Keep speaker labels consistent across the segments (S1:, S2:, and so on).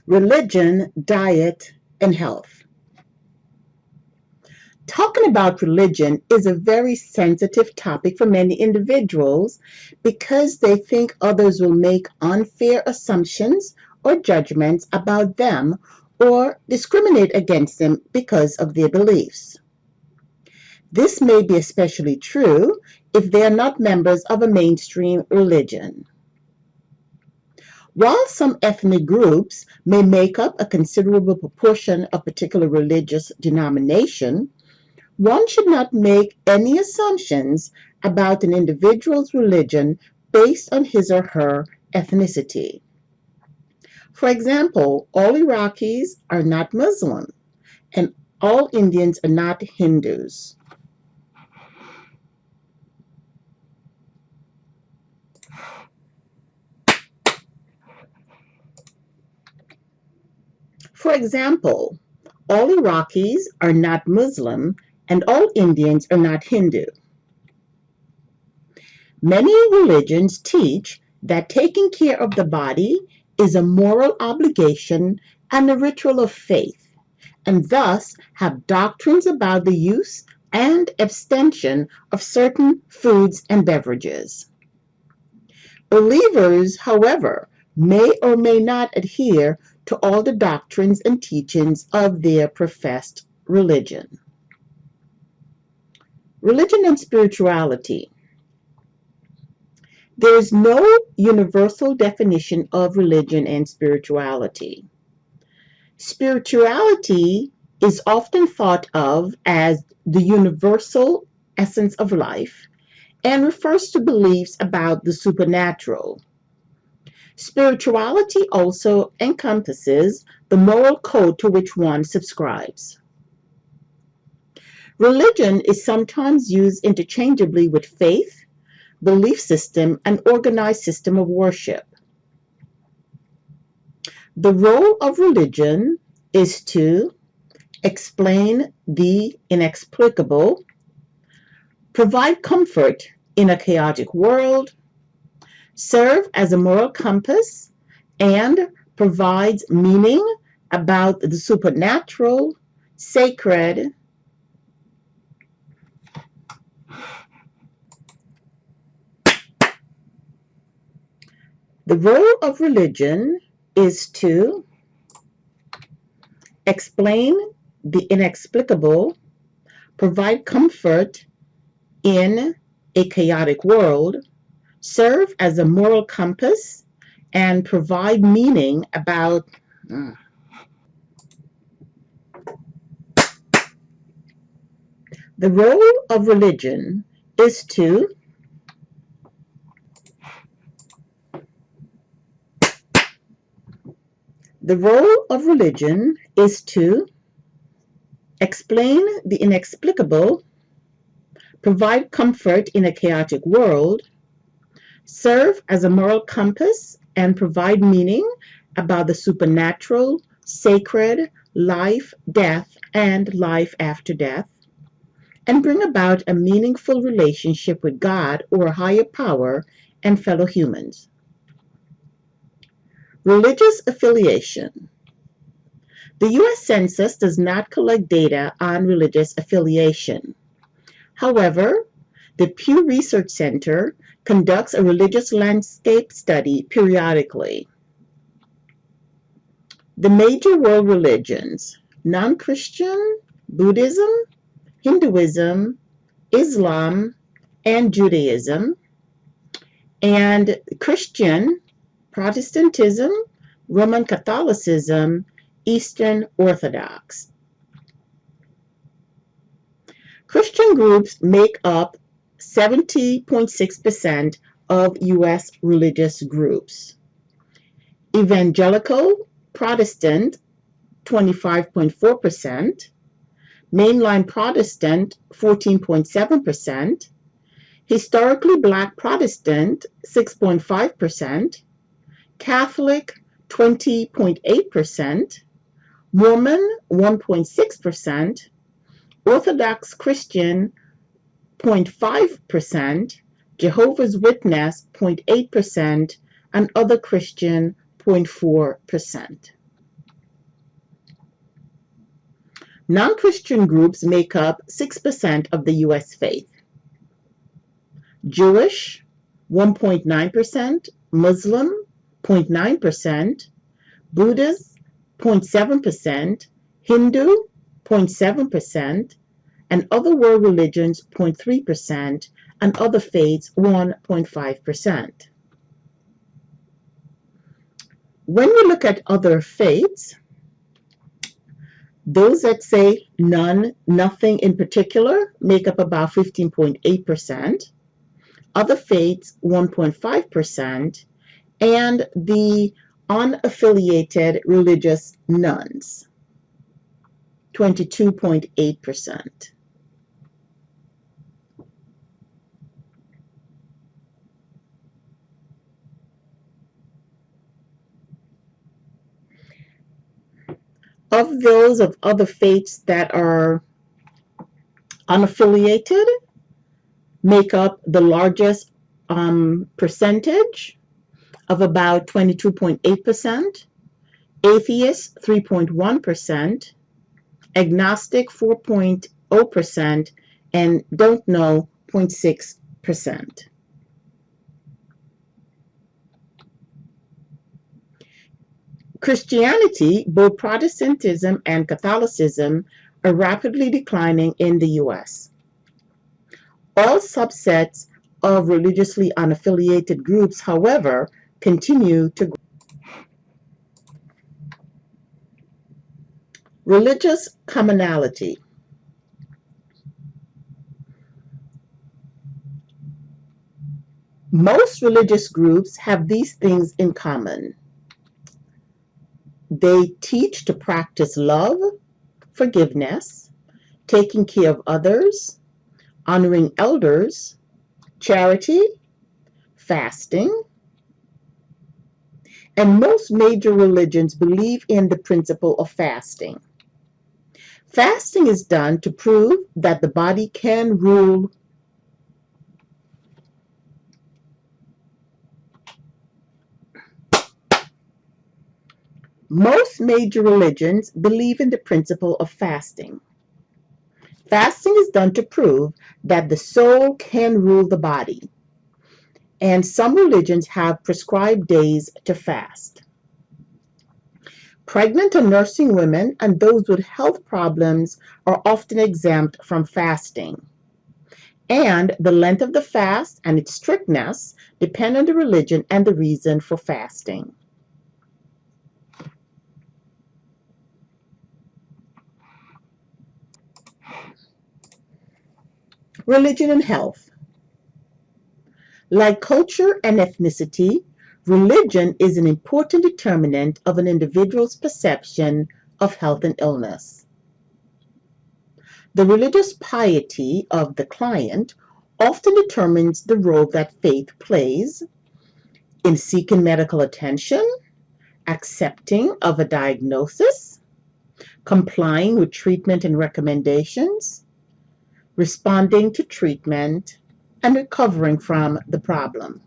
S1: Religion, diet, and health. Talking about religion is a very sensitive topic for many individuals because they think others will make unfair assumptions or judgments about them or discriminate against them because of their beliefs. This may be especially true if they are not members of a mainstream religion. While some ethnic groups may make up a considerable proportion of a particular religious denomination, one should not make any assumptions about an individual's religion based on his or her ethnicity. For example, all Iraqis are not Muslim, and all Indians are not Hindus. For example, all Iraqis are not Muslim, and all Indians are not Hindu. Many religions teach that taking care of the body is a moral obligation and a ritual of faith, and thus have doctrines about the use and abstention of certain foods and beverages. Believers, however, may or may not adhere to all the doctrines and teachings of their professed religion. Religion and spirituality. There is no universal definition of religion and spirituality. Spirituality is often thought of as the universal essence of life and refers to beliefs about the supernatural. Spirituality also encompasses the moral code to which one subscribes. Religion is sometimes used interchangeably with faith, belief system, and organized system of worship. The role of religion is to explain the inexplicable, provide comfort in a chaotic world, serve as a moral compass, and provides meaning about the supernatural, sacred, The role of religion is to explain the inexplicable, provide comfort in a chaotic world, serve as a moral compass, and provide meaning about The role of religion is to The role of religion is to explain the inexplicable, provide comfort in a chaotic world, serve as a moral compass, and provide meaning about the supernatural, sacred, life, death, and life after death, and bring about a meaningful relationship with God or a higher power and fellow humans. Religious affiliation. The U.S. Census does not collect data on religious affiliation. However, the Pew Research Center conducts a religious landscape study periodically. The major world religions: non-Christian, Buddhism, Hinduism, Islam, and Judaism, and Christian, Protestantism, Roman Catholicism, Eastern Orthodox. Christian groups make up 70.6% of U.S. religious groups. Evangelical Protestant, 25.4%. Mainline Protestant, 14.7%. Historically Black Protestant, 6.5%. Catholic, 20.8%. Mormon, 1.6%. Orthodox Christian, 0.5%. Jehovah's Witness, 0.8%. And other Christian, 0.4%. Non-Christian groups make up 6% of the U.S. faith. Jewish, 1.9%, Muslim, 0.9%, Buddhist, 0.7%, Hindu, 0.7%, and other world religions, 0.3%, and other faiths, 1.5%. When we look at other faiths, those that say none, nothing in particular, make up about 15.8%. Other faiths, 1.5%, and the unaffiliated religious nones, 22.8%. Of those of other faiths that are unaffiliated, make up the largest percentage of about 22.8%, atheists 3.1%, agnostic 4.0%, and don't know 0.6%. Christianity, both Protestantism and Catholicism, are rapidly declining in the U.S. All subsets of religiously unaffiliated groups, however, continue to grow. Religious commonality. Most religious groups have these things in common. They teach to practice love, forgiveness, taking care of others, honoring elders, charity, fasting, and most major religions believe in the principle of fasting. Fasting is done to prove that the body can rule Most major religions believe in the principle of fasting. Fasting is done to prove that the soul can rule the body, and some religions have prescribed days to fast. Pregnant and nursing women and those with health problems are often exempt from fasting, and the length of the fast and its strictness depend on the religion and the reason for fasting. Religion and health. Like culture and ethnicity, religion is an important determinant of an individual's perception of health and illness. The religious piety of the client often determines the role that faith plays in seeking medical attention, accepting of a diagnosis, complying with treatment and recommendations, responding to treatment, and recovering from the problem.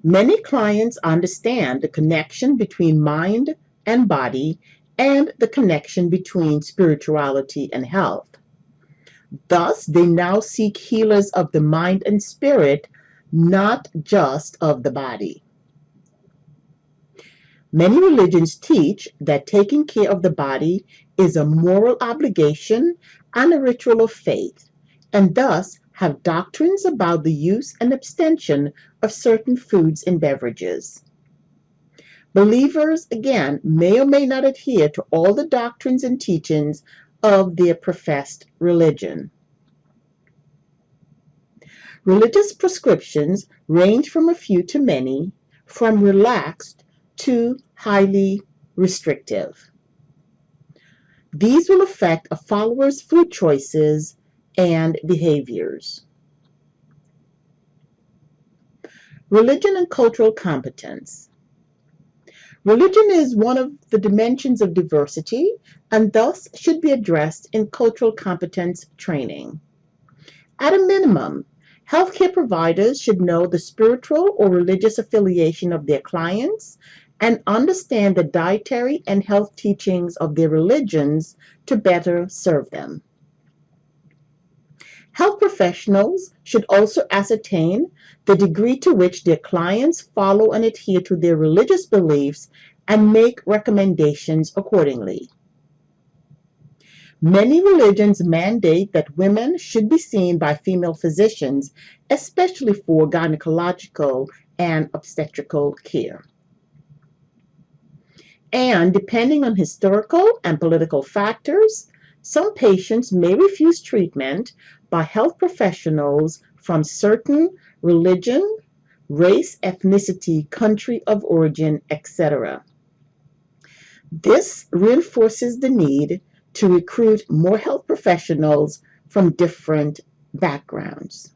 S1: Many clients understand the connection between mind and body and the connection between spirituality and health. Thus, they now seek healers of the mind and spirit, not just of the body. Many religions teach that taking care of the body is a moral obligation and a ritual of faith, and thus have doctrines about the use and abstention of certain foods and beverages. Believers, again, may or may not adhere to all the doctrines and teachings of their professed religion. Religious prescriptions range from a few to many, from relaxed to highly restrictive. These will affect a follower's food choices and behaviors. Religion and cultural competence. Religion is one of the dimensions of diversity and thus should be addressed in cultural competence training. At a minimum, healthcare providers should know the spiritual or religious affiliation of their clients and understand the dietary and health teachings of their religions to better serve them. Health professionals should also ascertain the degree to which their clients follow and adhere to their religious beliefs and make recommendations accordingly. Many religions mandate that women should be seen by female physicians, especially for gynecological and obstetrical care. And depending on historical and political factors, some patients may refuse treatment by health professionals from certain religion, race, ethnicity, country of origin, etc. This reinforces the need to recruit more health professionals from different backgrounds.